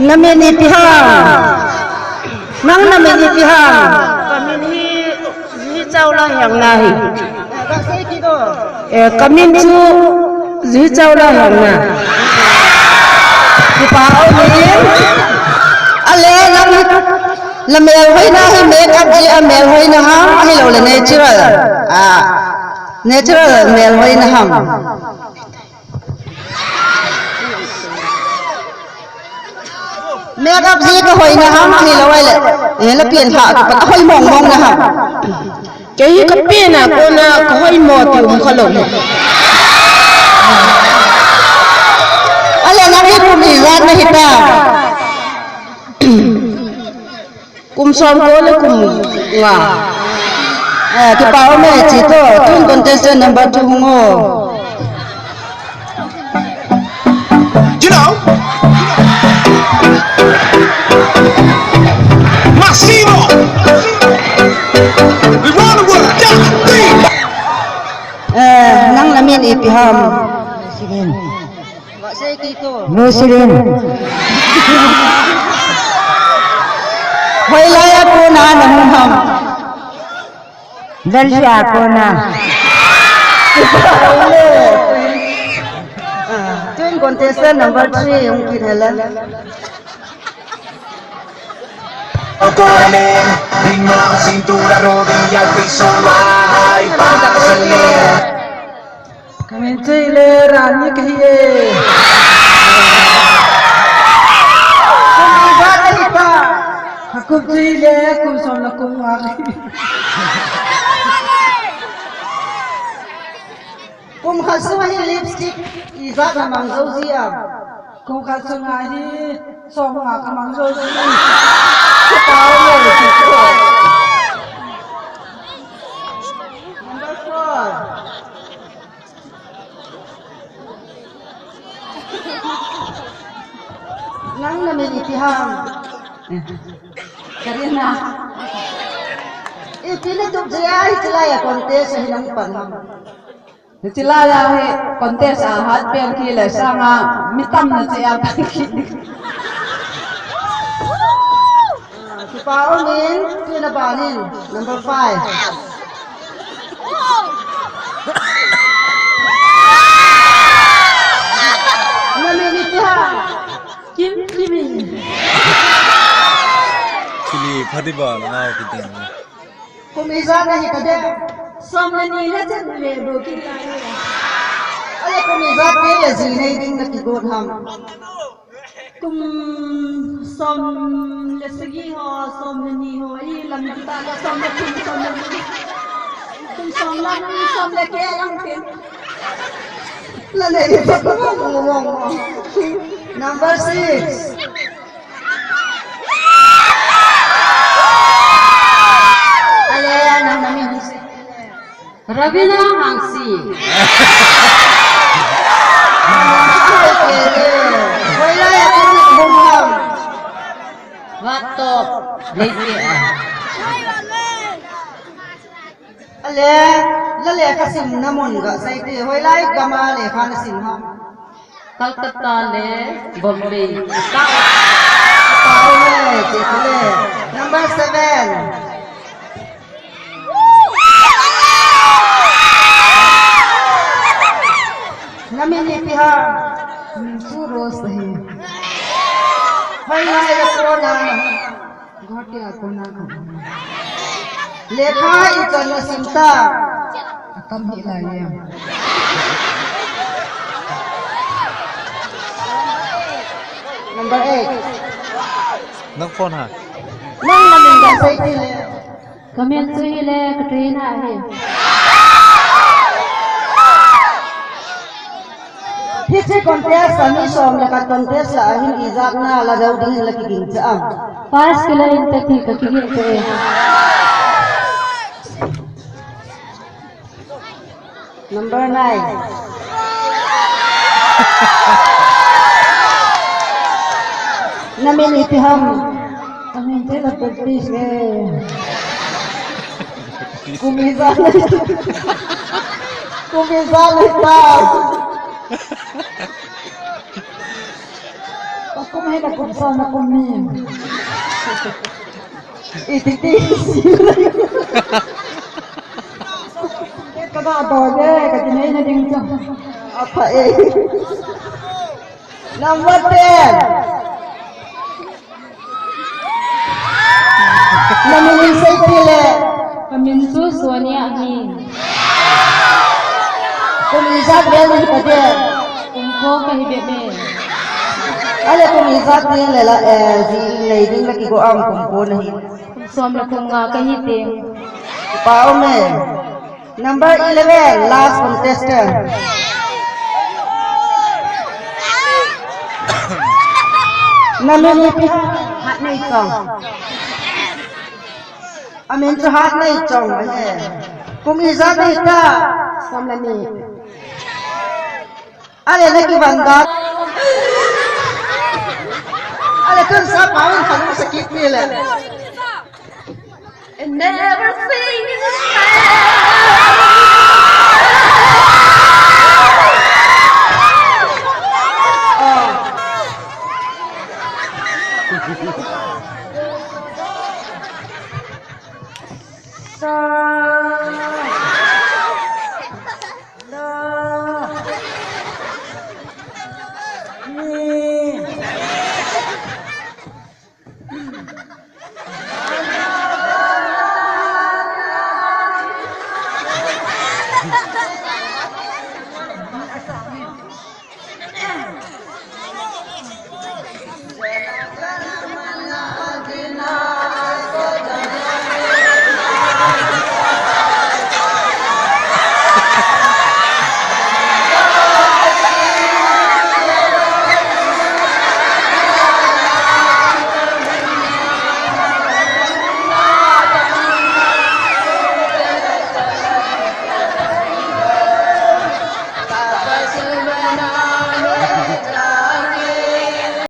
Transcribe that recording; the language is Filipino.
namin ipihang nang namin ipihang kami hi chau la yang nahi kami chu hi chau la yang na ki pao ni ale la mel hoi na hi make up ji a mel hoi na ha hi lo le natural mel hoi na ham make up ji ka hoi na ham hi lo ai le la pian ha ka hoi mong na ham ke hi ka pian na ko na ka hoi mo ti khalom ale na hi ku ni zat na hita kum som ko le kum nga ki pao me chi to tun contestant number 2 ngo You know, Massimo, we run the world, nang lamin ipiham Muslim wa say kito Muslim hoy laya ko na nahum dal siya ko na twin contestant number 3 yung kinhalan Conen, ritmo, cintura, rodilla, al piso, baja y para salir. kami chile rani kahiye kami bata kita aku chile aku somna kumari kum khasuhi lipstick iza kamang zozia kum khasuhi somna kamang zozia tahu le kito number 4 nang namin ipihang karina ipinatok siya itilaya kontes sa hinang panang itilaya kontes ahat pian kila sama mitam na siya si Paunin pinabanin number 5 namin ipihang Chili phadiba na kitin kumisa na hikade somna nila chan le do kita ale kumisa pe le zinai ding na kigot ham kum som le sagi ho som ni ho I lam ta la som le kum som le ke ang pin la le number 6 Ravina Hangsi. Wala ya kami bumang. Waktu lagi. Ale, lale kasi namun ga say ti. Wala ya gamale kan sinham. Calcutta le, Bombay. Tao le, chekle. Number 7. namin ipihang suros dahi hay ako na ghati ako na lekha ikan na sinta akam hilayam number 8 nang phone ha nang namin gasay tile kami hile Katrina hai Hichi contest kami som lekat contest la ahin izak na la daw dingin laki gingsaam. pas kila inte thi kakigin ko Number 9. Namin itiham. Kami inte la practice Kumisa ita. Ako may nagkumsama ko min. Ititis. Kagabole, katinay na din ito. Apa eh. Number 10. Namilin sa pili. Paminsu Sonia Amin. Kumisat din ang kadir. Kumko kahibebe. Ala kumisat din lela zilay lagi ko ang kumpo na hit. Kumsom na kung nga kahiting. Pao me. Number 11, last contestant. Namilipit hat na itong. Amin sa hat na itong. Kumisat na ita. Samlani. Ale lagi bangga. Ale kan sa pawon paling sakit nila. And never sing sa